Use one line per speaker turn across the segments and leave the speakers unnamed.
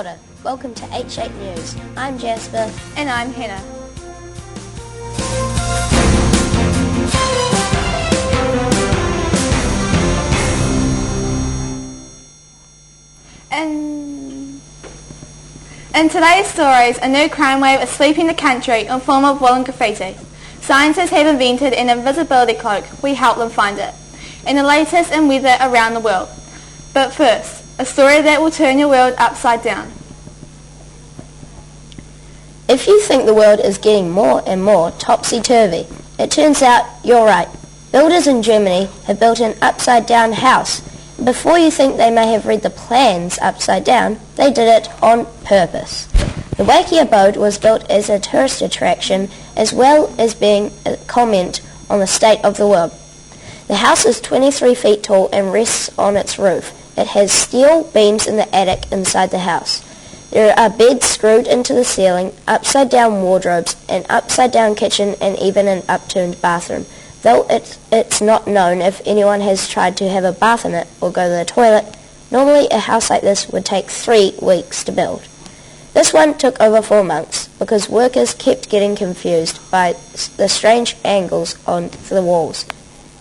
Potter. Welcome to H8 News. I'm Jasper.
And I'm Hannah. In today's stories, a new crime wave is sweeping the country in form of woolen graffiti. Scientists have invented an invisibility cloak. We help them find it. And the latest in weather around the world. But first, a story that will turn your world upside down.
If you think the world is getting more and more topsy-turvy, it turns out you're right. Builders in Germany have built an upside-down house. Before you think they may have read the plans upside down, they did it on purpose. The wacky abode was built as a tourist attraction as well as being a comment on the state of the world. The house is 23 feet tall and rests on its roof. It has steel beams in the attic inside the house. There are beds screwed into the ceiling, upside-down wardrobes, an upside-down kitchen, and even an upturned bathroom. Though it's not known if anyone has tried to have a bath in it or go to the toilet, normally a house like this would take 3 weeks to build. This one took over 4 months because workers kept getting confused by the strange angles on the walls.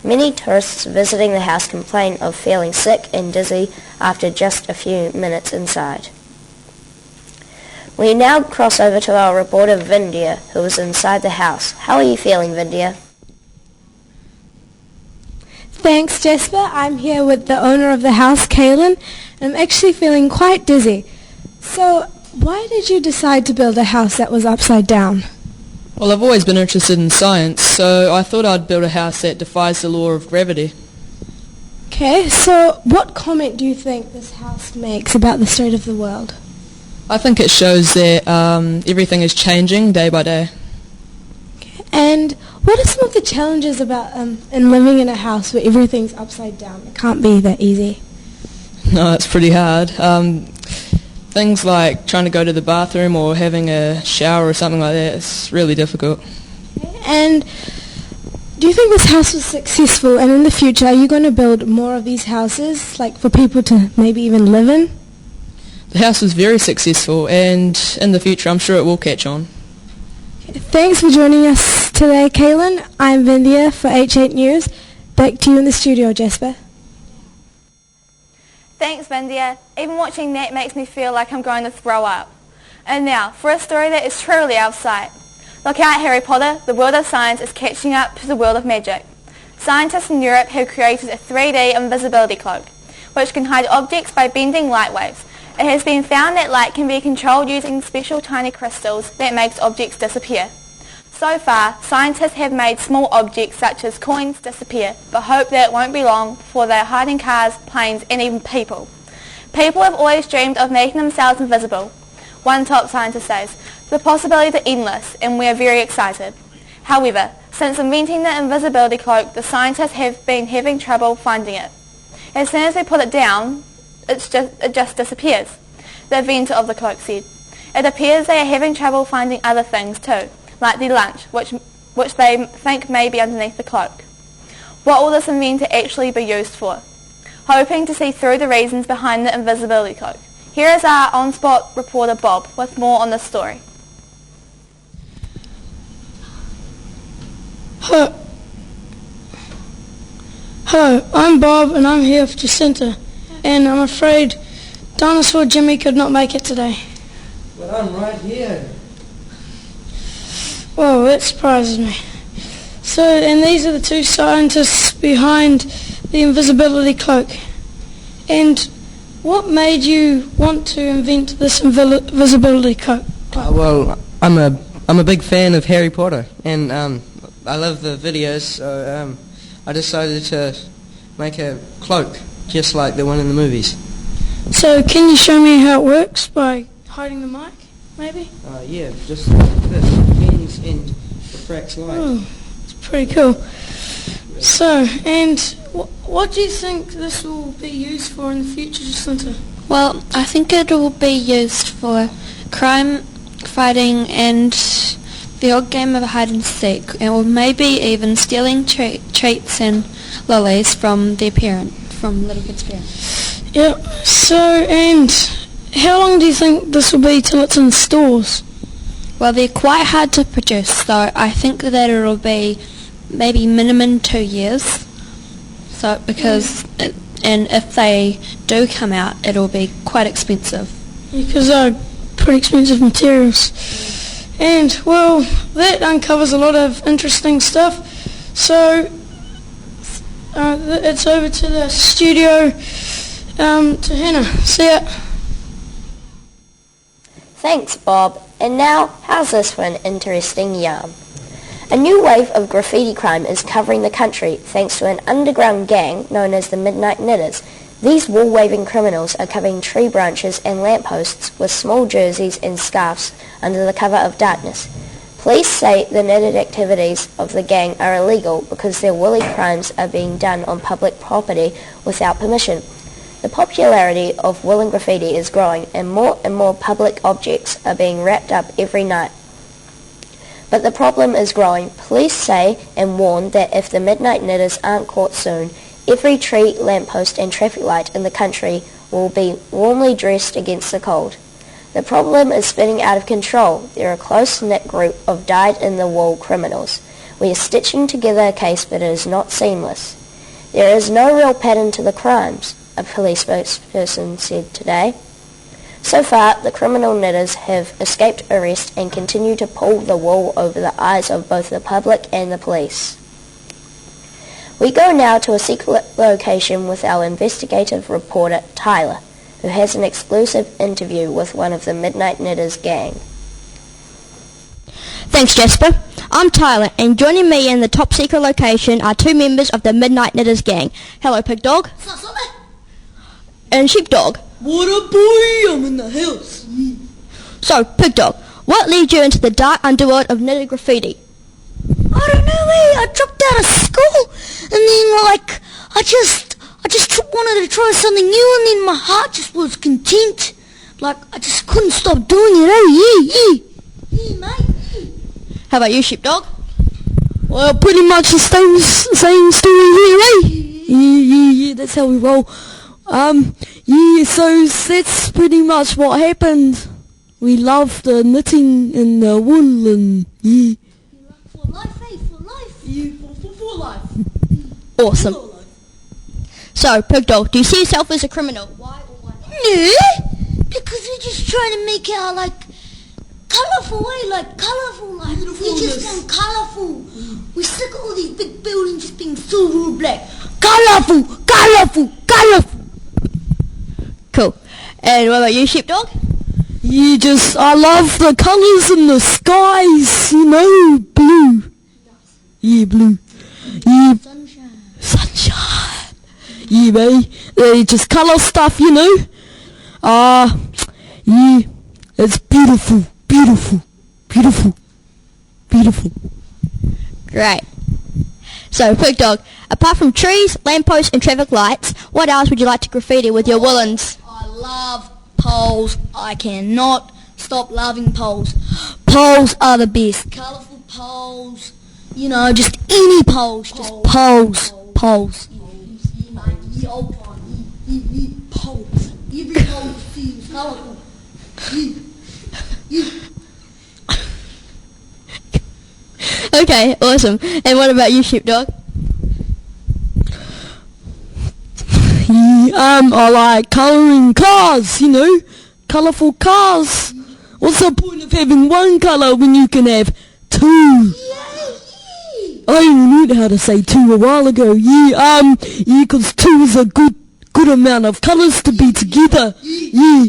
Many tourists visiting the house complain of feeling sick and dizzy after just a few minutes inside. We now cross over to our reporter Vindia, who is inside the house. How are you feeling, Vindia?
Thanks, Jasper. I'm here with the owner of the house, Kaylin, and I'm actually feeling quite dizzy. So, why did you decide to build a house that was upside down?
Well, I've always been interested in science, so I thought I'd build a house that defies the law of gravity.
Okay, so what comment do you think this house makes about the state of the world?
I think it shows that everything is changing day by day.
Okay. And what are some of the challenges about in living in a house where everything's upside down? It can't be that easy.
No, it's pretty hard. Things like trying to go to the bathroom or having a shower or something like that, it's really difficult.
Okay. And do you think this house was successful, and in the future are you going to build more of these houses, like for people to maybe even live in?
The house was very successful, and in the future I'm sure it will catch on.
Thanks for joining us today, Kaylin. I'm Vindia for H8 News. Back to you in the studio, Jasper.
Thanks, Vindia. Even watching that makes me feel like I'm going to throw up. And now, for a story that is truly out of sight. Look out, Harry Potter. The world of science is catching up to the world of magic. Scientists in Europe have created a 3D invisibility cloak, which can hide objects by bending light waves. It has been found that light can be controlled using special tiny crystals that makes objects disappear. So far, scientists have made small objects such as coins disappear, but hope that it won't be long before they are hiding cars, planes, and even people. People have always dreamed of making themselves invisible. One top scientist says, the possibilities are endless, and we are very excited. However, since inventing the invisibility cloak, the scientists have been having trouble finding it. As soon as they put it down, it just disappears, the inventor of the cloak said. It appears they are having trouble finding other things too, like their lunch, which they think may be underneath the cloak. What will this inventor actually be used for? Hoping to see through the reasons behind the invisibility cloak. Here is our on-spot reporter Bob with more on this story.
Hello, I'm Bob and I'm here with Jacinta. And I'm afraid Dinosaur Jimmy could not make it today.
But I'm right here.
Well, that surprises me. So, and these are the 2 scientists behind the invisibility cloak. And what made you want to invent this invisibility cloak?
Well, I'm a big fan of Harry Potter, and I love the videos, so I decided to make a cloak just like the one in the movies.
So can you show me how it works by hiding the mic, maybe?
Yeah, just like this. Bends and refracts light.
Oh, it's pretty cool. So, and what do you think this will be used for in the future, Jacinta?
Well, I think it will be used for crime fighting and the odd game of hide and seek, or maybe even stealing treats and lollies from their parent, from little kids' parents.
Yep. So, and how long do you think this will be till it's in stores?
Well, they're quite hard to produce, so I think that it'll be maybe minimum 2 years. So and if they do come out, it'll be quite expensive.
Because they're pretty expensive materials. And, well, that uncovers a lot of interesting stuff. So, it's over to the studio, to Hannah. See ya.
Thanks, Bob. And now, how's this for an interesting yarn? A new wave of graffiti crime is covering the country thanks to an underground gang known as the Midnight Knitters. These wall-waving criminals are covering tree branches and lampposts with small jerseys and scarves under the cover of darkness. Police say the knitted activities of the gang are illegal because their woolly crimes are being done on public property without permission. The popularity of woolen graffiti is growing and more public objects are being wrapped up every night. But the problem is growing. Police say and warn that if the Midnight Knitters aren't caught soon, every tree, lamppost and traffic light in the country will be warmly dressed against the cold. The problem is spinning out of control. They're a close-knit group of dyed-in-the-wool criminals. We are stitching together a case, but it is not seamless. There is no real pattern to the crimes, a police spokesperson said today. So far, the criminal knitters have escaped arrest and continue to pull the wool over the eyes of both the public and the police. We go now to a secret location with our investigative reporter, Tyler, who has an exclusive interview with one of the Midnight Knitters gang.
Thanks, Jasper. I'm Tyler, and joining me in the top secret location are two members of the Midnight Knitters gang. Hello, Pig Dog. And Sheepdog.
What up, boy? I'm in the house.
So, Pig Dog, what led you into the dark underworld of knitted graffiti?
I don't know, I dropped out of school, and then, I just wanted to try something new, and then my heart just was content. I just couldn't stop doing it, Yeah, mate.
How about you, Sheepdog?
Well, pretty much the same story here, Yeah, that's how we roll. So that's pretty much what happened. We love the knitting and the wool and, yeah. For life, For life. Yeah, for life.
Awesome. So, Pig Dog, do you see yourself as a criminal? Why or why not?
No, because we're just trying to make our, colourful, colourful, we just want colourful. We sick of all these big buildings just being silver or black. Colourful.
Cool. And what about you, Sheepdog?
Yeah, I love the colours in the skies, blue. Yeah, blue. Yeah. Sunshine. Yeah, mate. They just colour stuff, Yeah. It's beautiful.
Great. So, Pig Dog, apart from trees, lampposts and traffic lights, what else would you like to graffiti with your woolens?
I love poles. I cannot stop loving poles. Poles are the best. Colourful poles. Just any poles. Just poles. Poles. Yeah, old time. Poles. Every pole feels colourful.
Okay, awesome. And what about you, Sheepdog?
I like colouring cars, colourful cars. What's the point of having one colour when you can have two? I even knew how to say two a while ago. Because two is a good amount of colours to be together. Yeah.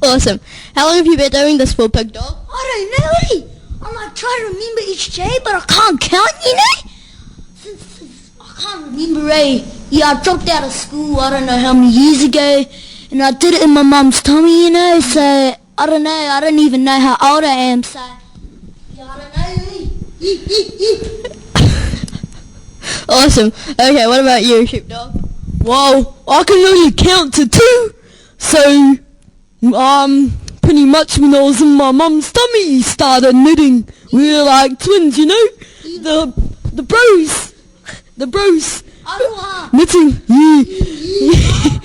Awesome. How long have you been doing this for, Pig Dog?
I don't know, I'm trying to remember each day, but I can't count, Since I can't remember, Yeah, I dropped out of school, I don't know how many years ago, and I did it in my mum's tummy, so I don't know, I don't even know how old I am, so yeah, I don't know,
Awesome. Okay, what about you, Sheepdog?
Well, I can only count to two, so pretty much when I was in my mum's tummy, started knitting. We were like twins, The bros. Aroha.
Missing.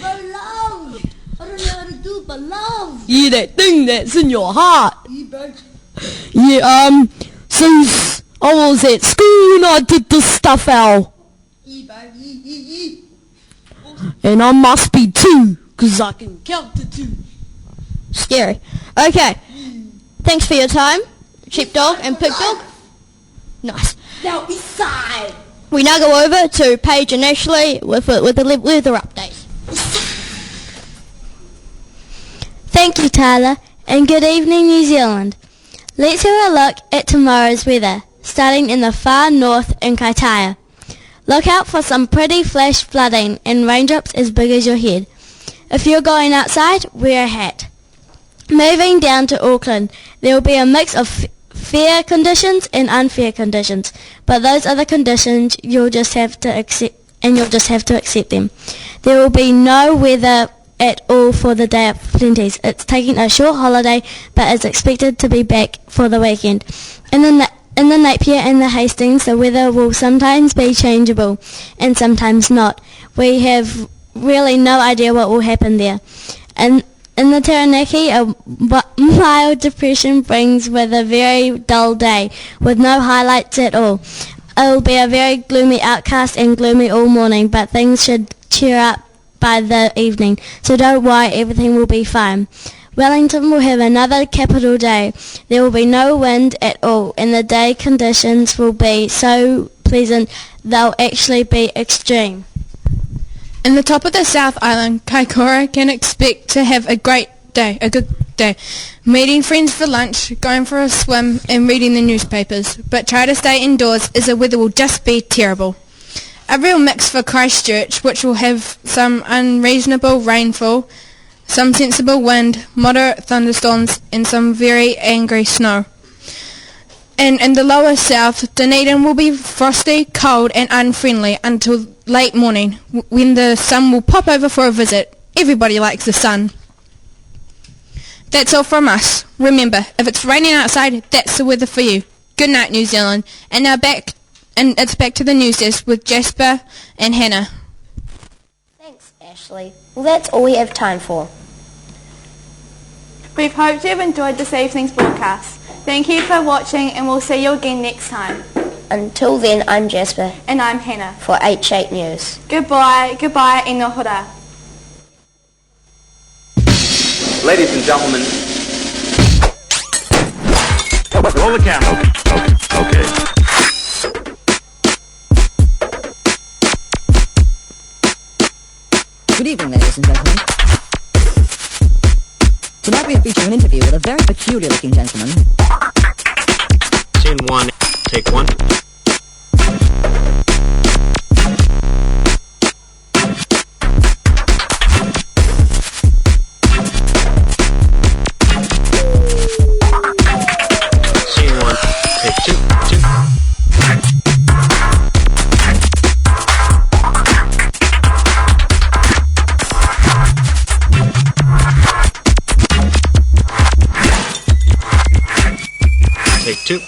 But love. I don't know how to do but love.
Yeah, that thing that's in your heart.
Bro.
Yeah, since I was at school and I did this stuff out. And I must be 2, because I can count to 2. Scary. Okay. Thanks for your time, Sheepdog and Pigdog. Nice.
Now east side.
We now go over to Paige and Ashley with the weather update. Thank you, Tyler, and good evening, New Zealand. Let's have a look at tomorrow's weather, starting in the far north in Kaitaia. Look out for some pretty flash flooding and raindrops as big as your head. If you're going outside, wear a hat. Moving down to Auckland, there will be a mix of fair conditions and unfair conditions, but those are the conditions you'll just have to accept, and you'll just have to accept them. There will be no weather at all for the day of plenties. It's taking a short holiday, but is expected to be back for the weekend. In the Napier and the Hastings, the weather will sometimes be changeable and sometimes not. We have really no idea what will happen there. And in the Taranaki, a mild depression brings with a very dull day, with no highlights at all. It will be a very gloomy outcast and gloomy all morning, but things should cheer up by the evening, so don't worry, everything will be fine. Wellington will have another capital day. There will be no wind at all, and the day conditions will be so pleasant they'll actually be extreme.
In the top of the South Island, Kaikoura can expect to have a good day, meeting friends for lunch, going for a swim and reading the newspapers, but try to stay indoors as the weather will just be terrible. A real mix for Christchurch, which will have some unreasonable rainfall, some sensible wind, moderate thunderstorms and some very angry snow. And in the lower south, Dunedin will be frosty, cold and unfriendly until late morning, when the sun will pop over for a visit. Everybody likes the sun. That's all from us. Remember, if it's raining outside, that's the weather for you. Good night, New Zealand. And now it's back to the news desk with Jasper and Hannah.
Thanks, Ashley. Well, that's all we have time for.
We've hoped you've enjoyed this evening's broadcast. Thank you for watching and we'll see you again next time.
Until then, I'm Jasper.
And I'm Hannah.
For H8 News.
Goodbye, e no hora.
Ladies and gentlemen. Roll the camera. Okay.
Good evening, ladies and gentlemen. Tonight we feature an interview with a very peculiar-looking gentleman.
Scene 1, take 1. Scene 1, take 2. Take 2.